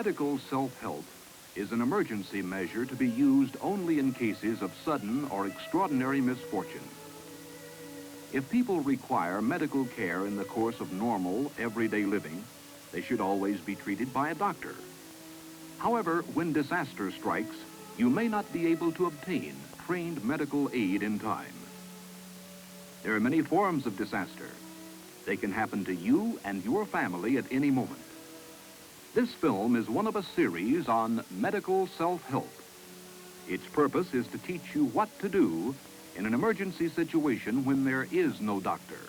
Medical self-help is an emergency measure to be used only in cases of sudden or extraordinary misfortune. If people require medical care in the course of normal, everyday living, they should always be treated by a doctor. However, when disaster strikes, you may not be able to obtain trained medical aid in time. There are many forms of disaster. They can happen to you and your family at any moment. This film is one of a series on medical self-help. Its purpose is to teach you what to do in an emergency situation when there is no doctor.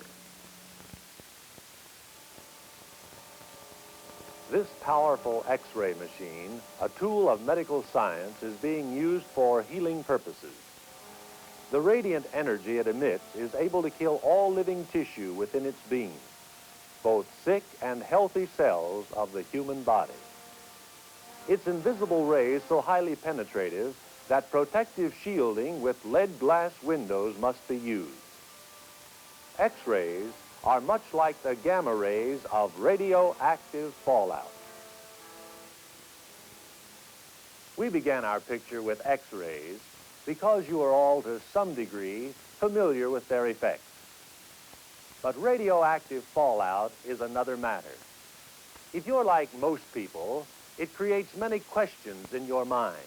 This powerful X-ray machine, a tool of medical science, is being used for healing purposes. The radiant energy it emits is able to kill all living tissue within its beam, both sick and healthy cells of the human body. Its invisible rays so highly penetrative that protective shielding with lead glass windows must be used. X-rays are much like the gamma rays of radioactive fallout. We began our picture with X-rays because you are all to some degree familiar with their effects. But radioactive fallout is another matter. If you're like most people, it creates many questions in your mind,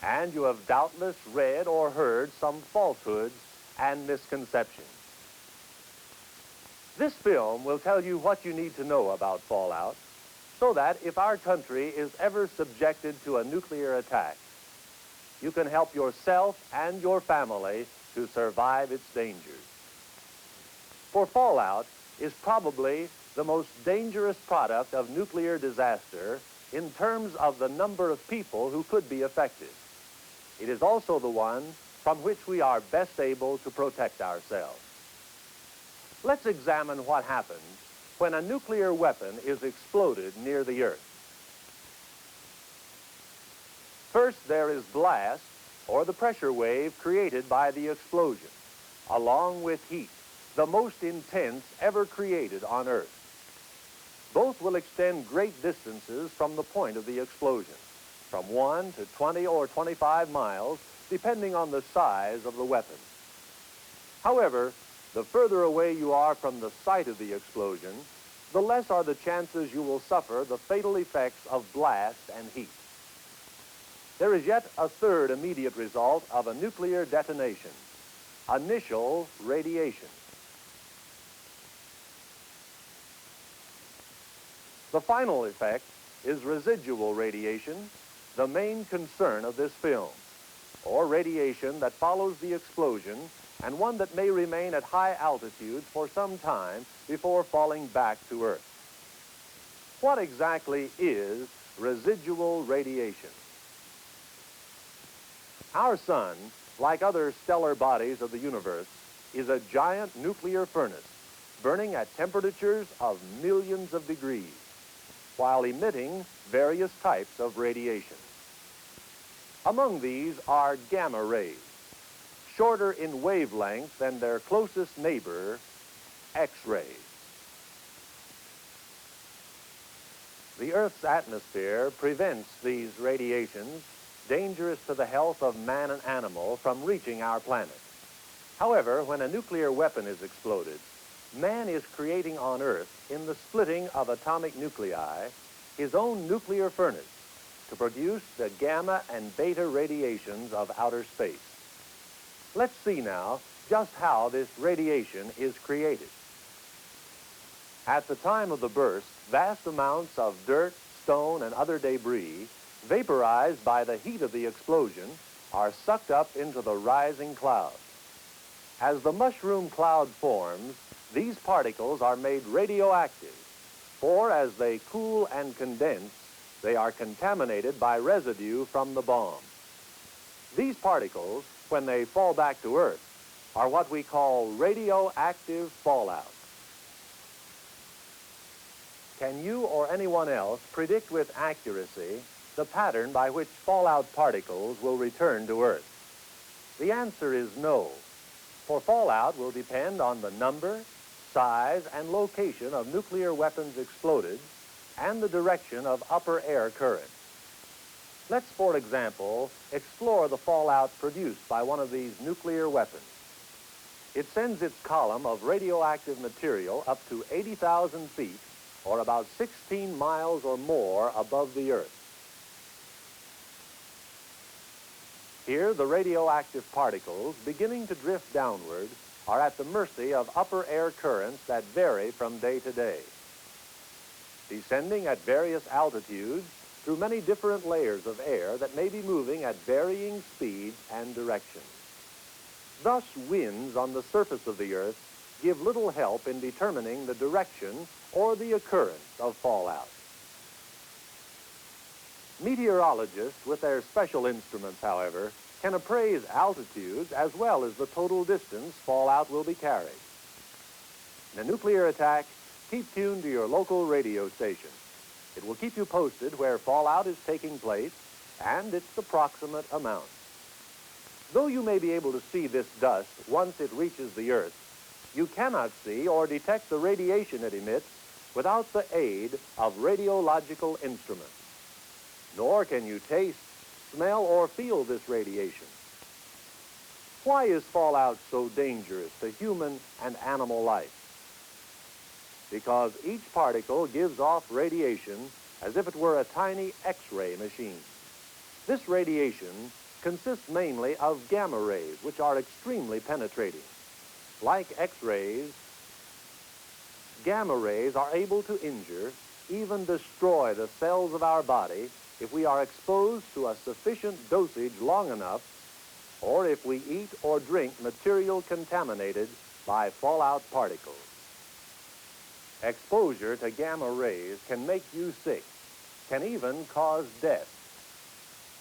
and you have doubtless read or heard some falsehoods and misconceptions. This film will tell you what you need to know about fallout so that if our country is ever subjected to a nuclear attack, you can help yourself and your family to survive its dangers. For fallout is probably the most dangerous product of nuclear disaster in terms of the number of people who could be affected. It is also the one from which we are best able to protect ourselves. Let's examine what happens when a nuclear weapon is exploded near the Earth. First, there is blast, or the pressure wave created by the explosion, along with heat, the most intense ever created on Earth. Both will extend great distances from the point of the explosion, from 1 to 20 or 25 miles, depending on the size of the weapon. However, the further away you are from the site of the explosion, the less are the chances you will suffer the fatal effects of blast and heat. There is yet a third immediate result of a nuclear detonation: initial radiation. The final effect is residual radiation, the main concern of this film, or radiation that follows the explosion and one that may remain at high altitudes for some time before falling back to Earth. What exactly is residual radiation? Our sun, like other stellar bodies of the universe, is a giant nuclear furnace burning at temperatures of millions of degrees, while emitting various types of radiation. Among these are gamma rays, shorter in wavelength than their closest neighbor, X-rays. The Earth's atmosphere prevents these radiations, dangerous to the health of man and animal, from reaching our planet. However, when a nuclear weapon is exploded, man is creating on Earth, in the splitting of atomic nuclei, his own nuclear furnace to produce the gamma and beta radiations of outer space. Let's see now just how this radiation is created. At the time of the burst, vast amounts of dirt, stone, and other debris, vaporized by the heat of the explosion, are sucked up into the rising clouds. As the mushroom cloud forms, these particles are made radioactive, for as they cool and condense, they are contaminated by residue from the bomb. These particles, when they fall back to Earth, are what we call radioactive fallout. Can you or anyone else predict with accuracy the pattern by which fallout particles will return to Earth? The answer is no, for fallout will depend on the number, size, and location of nuclear weapons exploded, and the direction of upper air currents. Let's, for example, explore the fallout produced by one of these nuclear weapons. It sends its column of radioactive material up to 80,000 feet, or about 16 miles or more above the Earth. Here, the radioactive particles, beginning to drift downward, are at the mercy of upper air currents that vary from day to day. Descending at various altitudes through many different layers of air that may be moving at varying speeds and directions. Thus, winds on the surface of the Earth give little help in determining the direction or the occurrence of fallout. Meteorologists, with their special instruments, however, can appraise altitudes as well as the total distance fallout will be carried. In a nuclear attack, keep tuned to your local radio station. It will keep you posted where fallout is taking place and its approximate amount. Though you may be able to see this dust once it reaches the Earth, you cannot see or detect the radiation it emits without the aid of radiological instruments. Nor can you taste, smell, or feel this radiation. Why is fallout so dangerous to human and animal life? Because each particle gives off radiation as if it were a tiny X-ray machine. This radiation consists mainly of gamma rays, which are extremely penetrating. Like X-rays, gamma rays are able to injure, even destroy the cells of our body if we are exposed to a sufficient dosage long enough, or if we eat or drink material contaminated by fallout particles. Exposure to gamma rays can make you sick, can even cause death.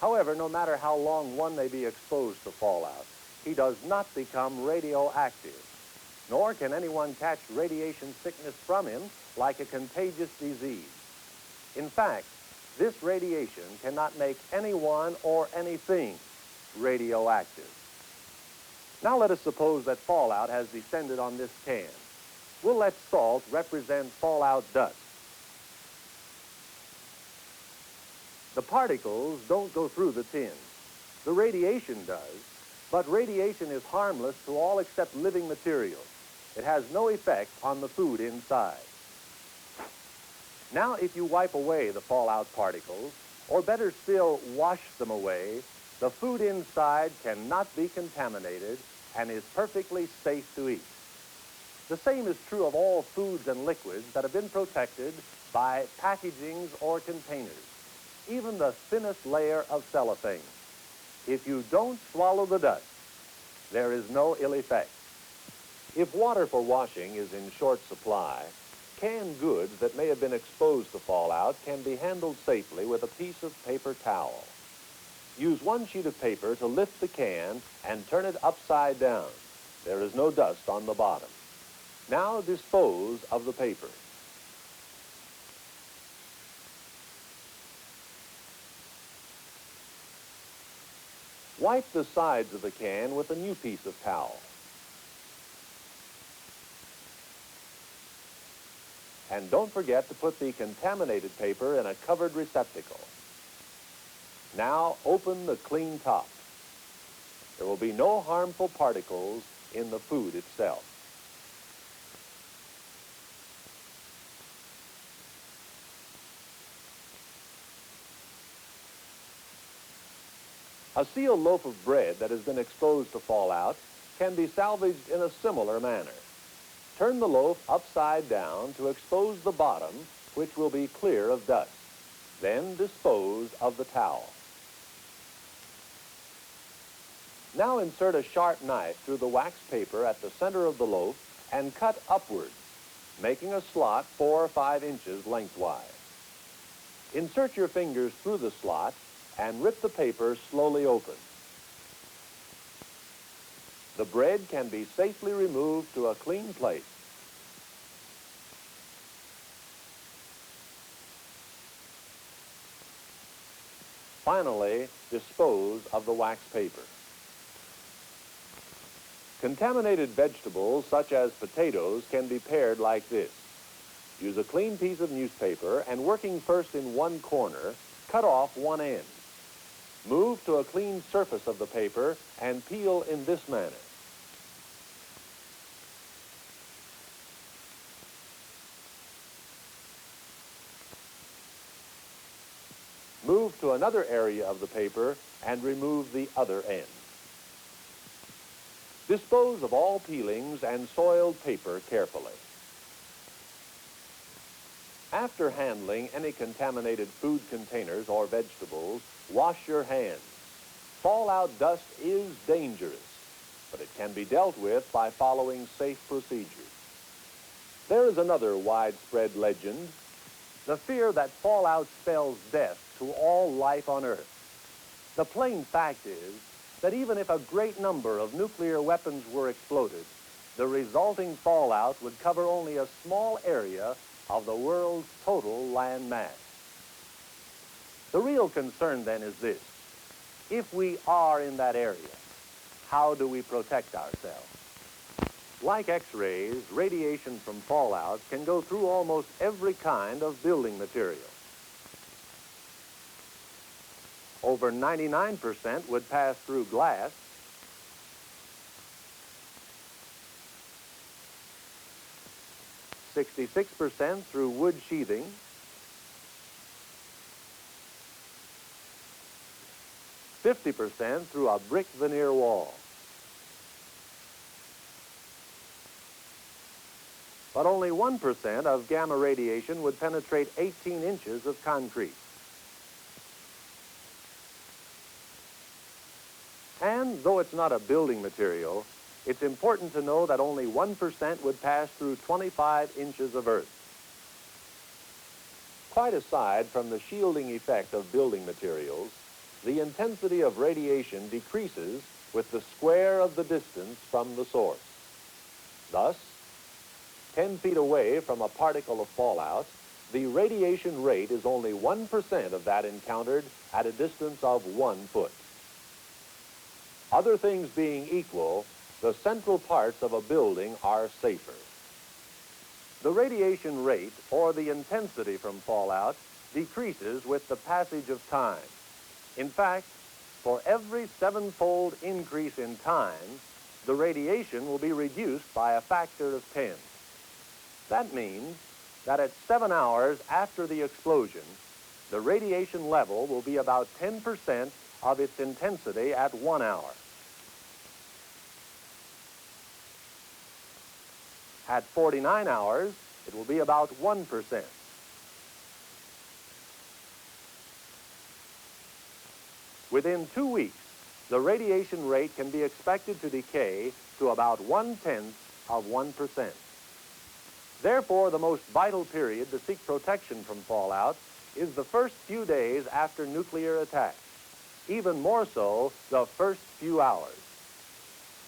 However, no matter how long one may be exposed to fallout, he does not become radioactive, nor can anyone catch radiation sickness from him like a contagious disease. In fact, this radiation cannot make anyone or anything radioactive. Now let us suppose that fallout has descended on this can. We'll let salt represent fallout dust. The particles don't go through the tin. The radiation does, but radiation is harmless to all except living material. It has no effect on the food inside. Now, if you wipe away the fallout particles, or better still, wash them away, the food inside cannot be contaminated and is perfectly safe to eat. The same is true of all foods and liquids that have been protected by packagings or containers, even the thinnest layer of cellophane. If you don't swallow the dust, there is no ill effect. If water for washing is in short supply, canned goods that may have been exposed to fallout can be handled safely with a piece of paper towel. Use one sheet of paper to lift the can and turn it upside down. There is no dust on the bottom. Now dispose of the paper. Wipe the sides of the can with a new piece of towel. And don't forget to put the contaminated paper in a covered receptacle. Now open the clean top. There will be no harmful particles in the food itself. A sealed loaf of bread that has been exposed to fallout can be salvaged in a similar manner. Turn the loaf upside down to expose the bottom, which will be clear of dust. Then dispose of the towel. Now insert a sharp knife through the wax paper at the center of the loaf and cut upwards, making a slot 4 or 5 inches lengthwise. Insert your fingers through the slot and rip the paper slowly open. The bread can be safely removed to a clean plate. Finally, dispose of the wax paper. Contaminated vegetables, such as potatoes, can be pared like this. Use a clean piece of newspaper and, working first in one corner, cut off one end. Move to a clean surface of the paper and peel in this manner. Move to another area of the paper and remove the other end. Dispose of all peelings and soiled paper carefully. After handling any contaminated food containers or vegetables, wash your hands. Fallout dust is dangerous, but it can be dealt with by following safe procedures. There is another widespread legend, the fear that fallout spells death to all life on Earth. The plain fact is that even if a great number of nuclear weapons were exploded, the resulting fallout would cover only a small area of the world's total land mass. The real concern then is this: if we are in that area, how do we protect ourselves? Like X-rays, radiation from fallout can go through almost every kind of building material. Over 99% would pass through glass, 66% through wood sheathing, 50% through a brick veneer wall. But only 1% of gamma radiation would penetrate 18 inches of concrete. And though it's not a building material, it's important to know that only 1% would pass through 25 inches of earth. Quite aside from the shielding effect of building materials, the intensity of radiation decreases with the square of the distance from the source. Thus, 10 feet away from a particle of fallout, the radiation rate is only 1% of that encountered at a distance of 1 foot. Other things being equal, the central parts of a building are safer. The radiation rate, or the intensity from fallout, decreases with the passage of time. In fact, for every 7-fold increase in time, the radiation will be reduced by a factor of 10. That means that at 7 hours after the explosion, the radiation level will be about 10% of its intensity at 1 hour. At 49 hours, it will be about 1%. Within 2 weeks, the radiation rate can be expected to decay to about 1/10 of 1%. Therefore, the most vital period to seek protection from fallout is the first few days after nuclear attack, even more so the first few hours.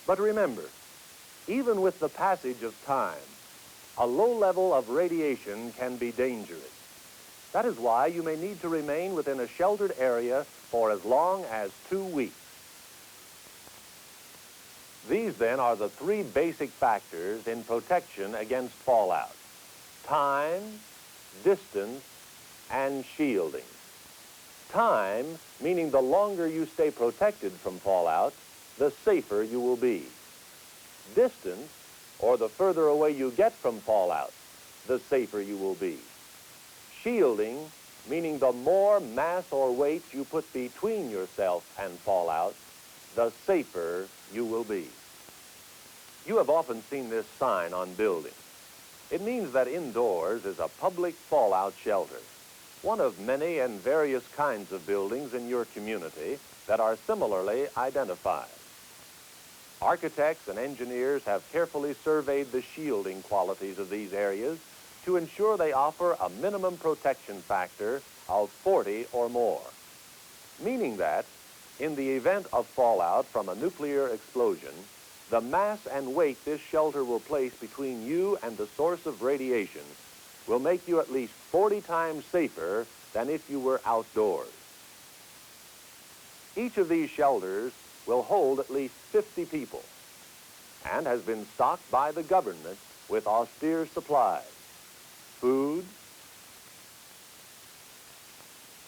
But remember, even with the passage of time, a low level of radiation can be dangerous. That is why you may need to remain within a sheltered area for as long as 2 weeks. These, then, are the 3 basic factors in protection against fallout: time, distance, and shielding. Time, meaning the longer you stay protected from fallout, the safer you will be. Distance, or the further away you get from fallout, the safer you will be. Shielding, meaning the more mass or weight you put between yourself and fallout, the safer you will be. You have often seen this sign on buildings. It means that indoors is a public fallout shelter, one of many and various kinds of buildings in your community that are similarly identified. Architects and engineers have carefully surveyed the shielding qualities of these areas to ensure they offer a minimum protection factor of 40 or more, meaning that in the event of fallout from a nuclear explosion, the mass and weight this shelter will place between you and the source of radiation will make you at least 40 times safer than if you were outdoors. Each of these shelters will hold at least 50 people and has been stocked by the government with austere supplies. food,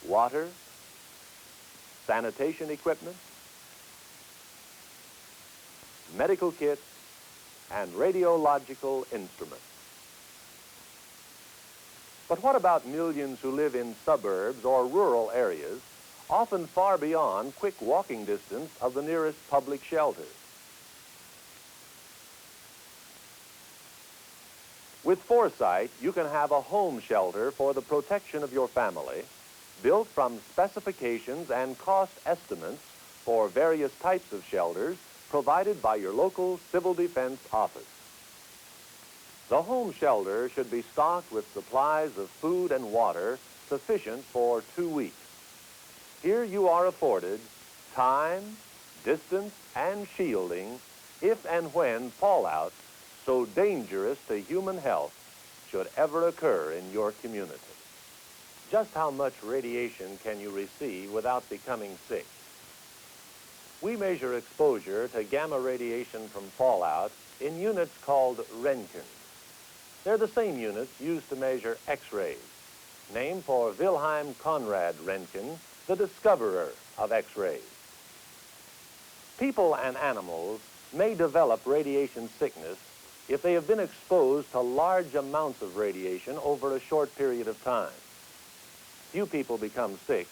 water, sanitation equipment, medical kits, and radiological instruments. But what about millions who live in suburbs or rural areas, often far beyond quick walking distance of the nearest public shelter? With foresight, you can have a home shelter for the protection of your family, built from specifications and cost estimates for various types of shelters provided by your local civil defense office. The home shelter should be stocked with supplies of food and water sufficient for 2 weeks. Here you are afforded time, distance, and shielding if and when fallout so dangerous to human health should ever occur in your community. Just how much radiation can you receive without becoming sick? We measure exposure to gamma radiation from fallout in units called Roentgen. They're the same units used to measure X-rays, named for Wilhelm Conrad Roentgen, the discoverer of X-rays. People and animals may develop radiation sickness if they have been exposed to large amounts of radiation over a short period of time. Few people become sick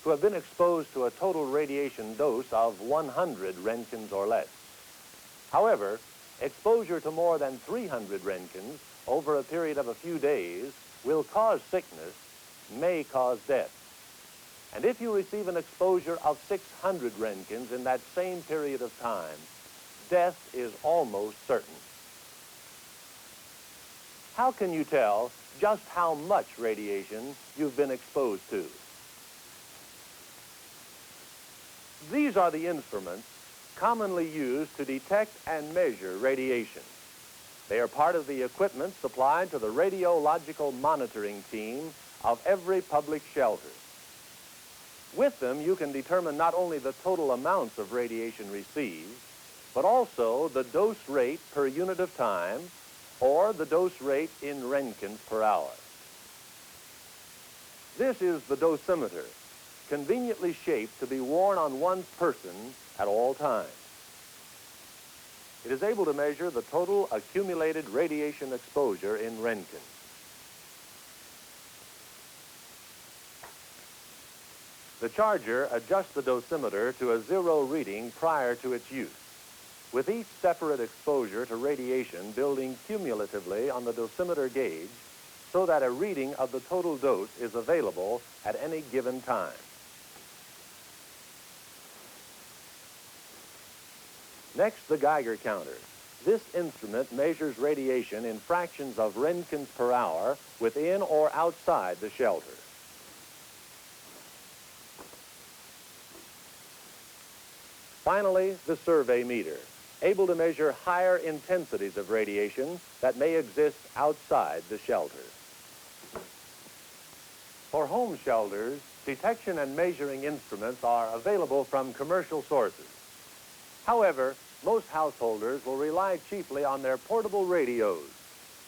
who have been exposed to a total radiation dose of 100 Roentgens or less. However, exposure to more than 300 Roentgens over a period of a few days will cause sickness, may cause death. And if you receive an exposure of 600 Roentgens in that same period of time, death is almost certain. How can you tell just how much radiation you've been exposed to? These are the instruments commonly used to detect and measure radiation. They are part of the equipment supplied to the radiological monitoring team of every public shelter. With them, you can determine not only the total amounts of radiation received, but also the dose rate per unit of time, or the dose rate in Roentgens per hour. This is the dosimeter, conveniently shaped to be worn on one's person at all times. It is able to measure the total accumulated radiation exposure in Roentgens. The charger adjusts the dosimeter to a zero reading prior to its use, with each separate exposure to radiation building cumulatively on the dosimeter gauge so that a reading of the total dose is available at any given time. Next, the Geiger counter. This instrument measures radiation in fractions of Roentgens per hour within or outside the shelter. Finally, the survey meter, able to measure higher intensities of radiation that may exist outside the shelter. For home shelters, detection and measuring instruments are available from commercial sources. However, most householders will rely chiefly on their portable radios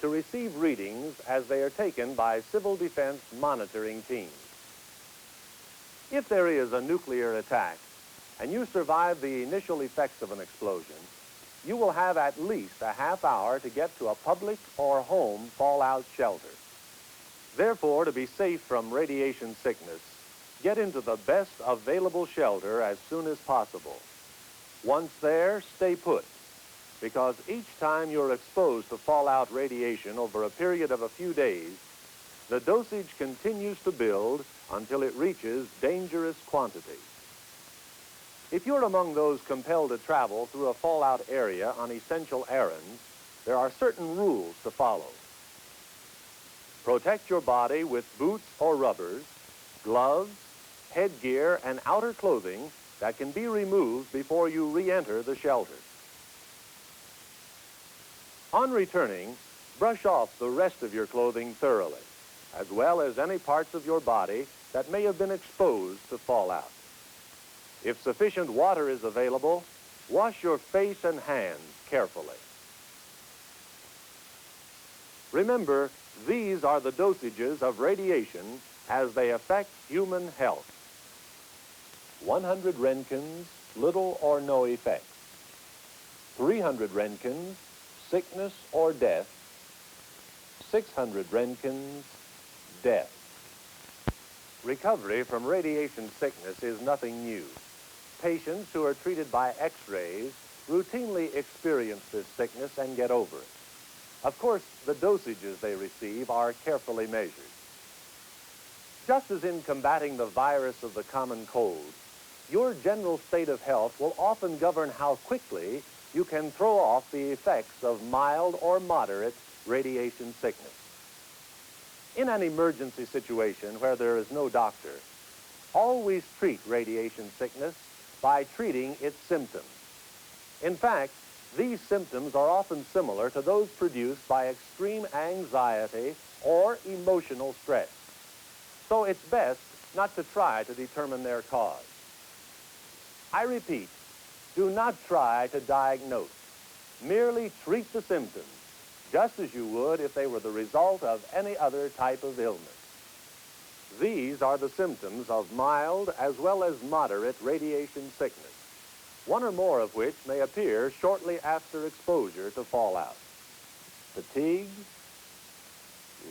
to receive readings as they are taken by civil defense monitoring teams. If there is a nuclear attack and you survive the initial effects of an explosion, you will have at least a half hour to get to a public or home fallout shelter. Therefore, to be safe from radiation sickness, get into the best available shelter as soon as possible. Once there, stay put, because each time you're exposed to fallout radiation over a period of a few days, the dosage continues to build until it reaches dangerous quantities. If you're among those compelled to travel through a fallout area on essential errands, there are certain rules to follow. Protect your body with boots or rubbers, gloves, headgear, and outer clothing that can be removed before you re-enter the shelter. On returning, brush off the rest of your clothing thoroughly, as well as any parts of your body that may have been exposed to fallout. If sufficient water is available, wash your face and hands carefully. Remember, These are the dosages of radiation as they affect human health. 100 Roentgens, little or no effect. 300 Roentgens, sickness or death. 600 Roentgens, death. Recovery from radiation sickness is nothing new. Patients who are treated by X-rays routinely experience this sickness and get over it. Of course, the dosages they receive are carefully measured. Just as in combating the virus of the common cold, your general state of health will often govern how quickly you can throw off the effects of mild or moderate radiation sickness. In an emergency situation where there is no doctor, always treat radiation sickness by treating its symptoms. In fact, these symptoms are often similar to those produced by extreme anxiety or emotional stress. So it's best not to try to determine their cause. I repeat, do not try to diagnose. Merely treat the symptoms, just as you would if they were the result of any other type of illness. These are the symptoms of mild as well as moderate radiation sickness, one or more of which may appear shortly after exposure to fallout. Fatigue,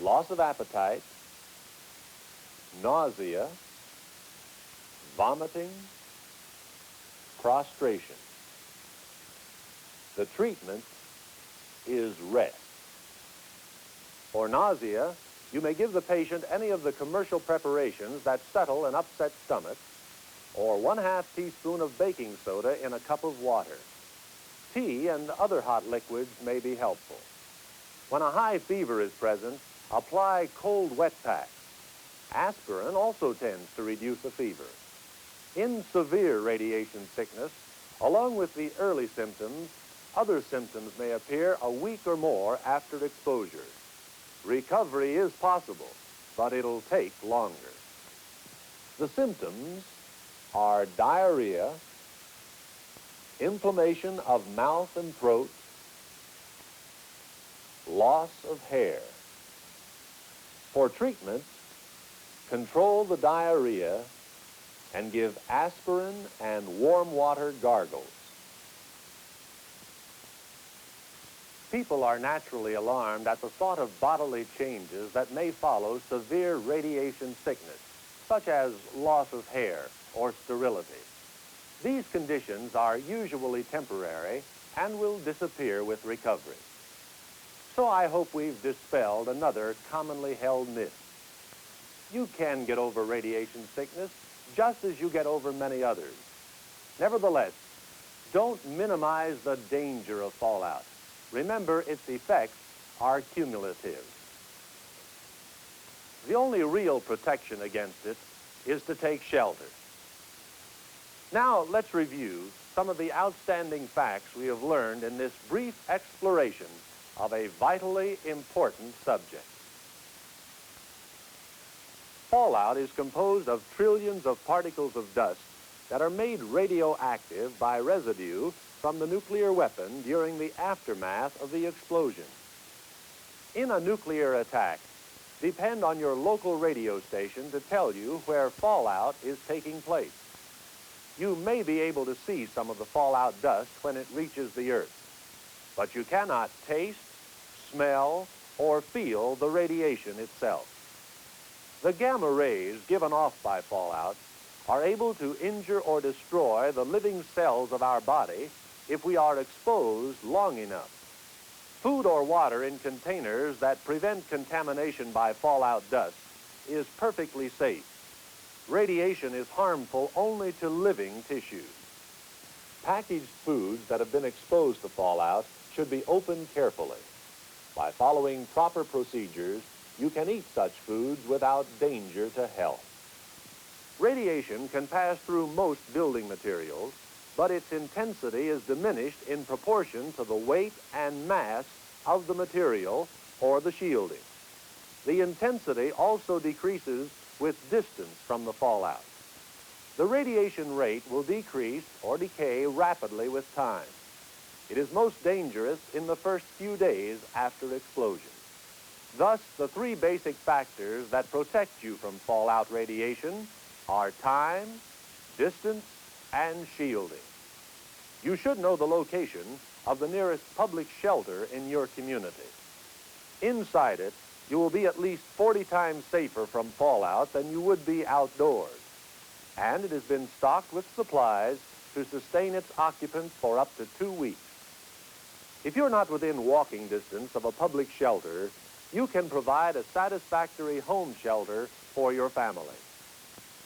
loss of appetite, nausea, vomiting, prostration. The treatment is rest. For nausea, you may give the patient any of the commercial preparations that settle an upset stomach, or 1/2 teaspoon of baking soda in a cup of water. Tea and other hot liquids may be helpful. When a high fever is present, apply cold wet packs. Aspirin also tends to reduce the fever. In severe radiation sickness, along with the early symptoms, other symptoms may appear a week or more after exposure. Recovery is possible, but it'll take longer. The symptoms are diarrhea, inflammation of mouth and throat, loss of hair. For treatment, control the diarrhea and give aspirin and warm water gargles. People are naturally alarmed at the thought of bodily changes that may follow severe radiation sickness, such as loss of hair or sterility. These conditions are usually temporary and will disappear with recovery. So I hope we've dispelled another commonly held myth. You can get over radiation sickness just as you get over many others. Nevertheless, don't minimize the danger of fallout. Remember, its effects are cumulative. The only real protection against it is to take shelter. Now, let's review some of the outstanding facts we have learned in this brief exploration of a vitally important subject. Fallout is composed of trillions of particles of dust that are made radioactive by residue from the nuclear weapon during the aftermath of the explosion. In a nuclear attack, depend on your local radio station to tell you where fallout is taking place. You may be able to see some of the fallout dust when it reaches the earth, but you cannot taste, smell, or feel the radiation itself. The gamma rays given off by fallout are able to injure or destroy the living cells of our body if we are exposed long enough. Food or water in containers that prevent contamination by fallout dust is perfectly safe. Radiation is harmful only to living tissues. Packaged foods that have been exposed to fallout should be opened carefully. By following proper procedures, you can eat such foods without danger to health. Radiation can pass through most building materials, but its intensity is diminished in proportion to the weight and mass of the material or the shielding. The intensity also decreases with distance from the fallout. The radiation rate will decrease or decay rapidly with time. It is most dangerous in the first few days after explosion. Thus, the three basic factors that protect you from fallout radiation are time, distance, and shielding. You should know the location of the nearest public shelter in your community. Inside it, you will be at least 40 times safer from fallout than you would be outdoors. And it has been stocked with supplies to sustain its occupants for up to 2 weeks. If you're not within walking distance of a public shelter, you can provide a satisfactory home shelter for your family.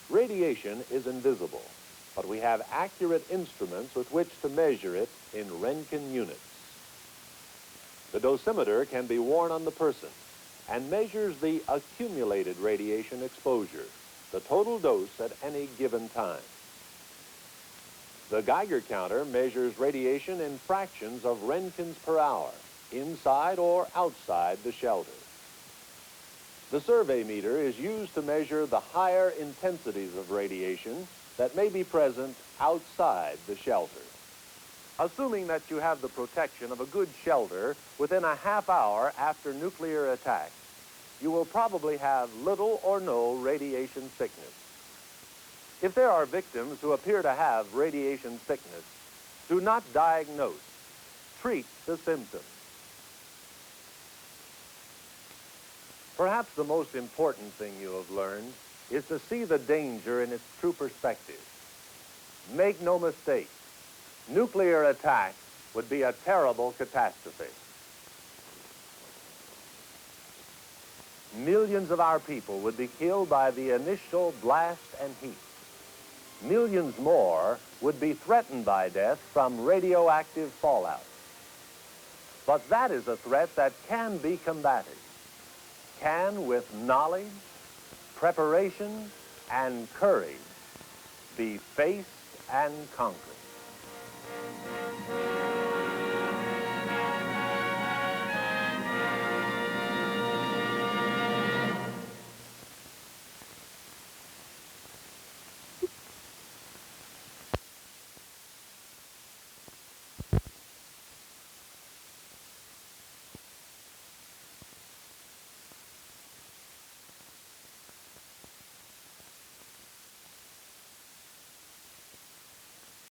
Radiation is invisible, but we have accurate instruments with which to measure it in Roentgen units. The dosimeter can be worn on the person and measures the accumulated radiation exposure, the total dose at any given time. The Geiger counter measures radiation in fractions of Roentgens per hour, inside or outside the shelter. The survey meter is used to measure the higher intensities of radiation that may be present outside the shelter. Assuming that you have the protection of a good shelter within a half hour after nuclear attack, you will probably have little or no radiation sickness. If there are victims who appear to have radiation sickness, do not diagnose. Treat the symptoms. Perhaps the most important thing you have learned is to see the danger in its true perspective. Make no mistake, nuclear attack would be a terrible catastrophe. Millions of our people would be killed by the initial blast and heat. Millions more would be threatened by death from radioactive fallout. But that is a threat that can be combated. Can, with knowledge, preparation, and courage, be faced and conquered.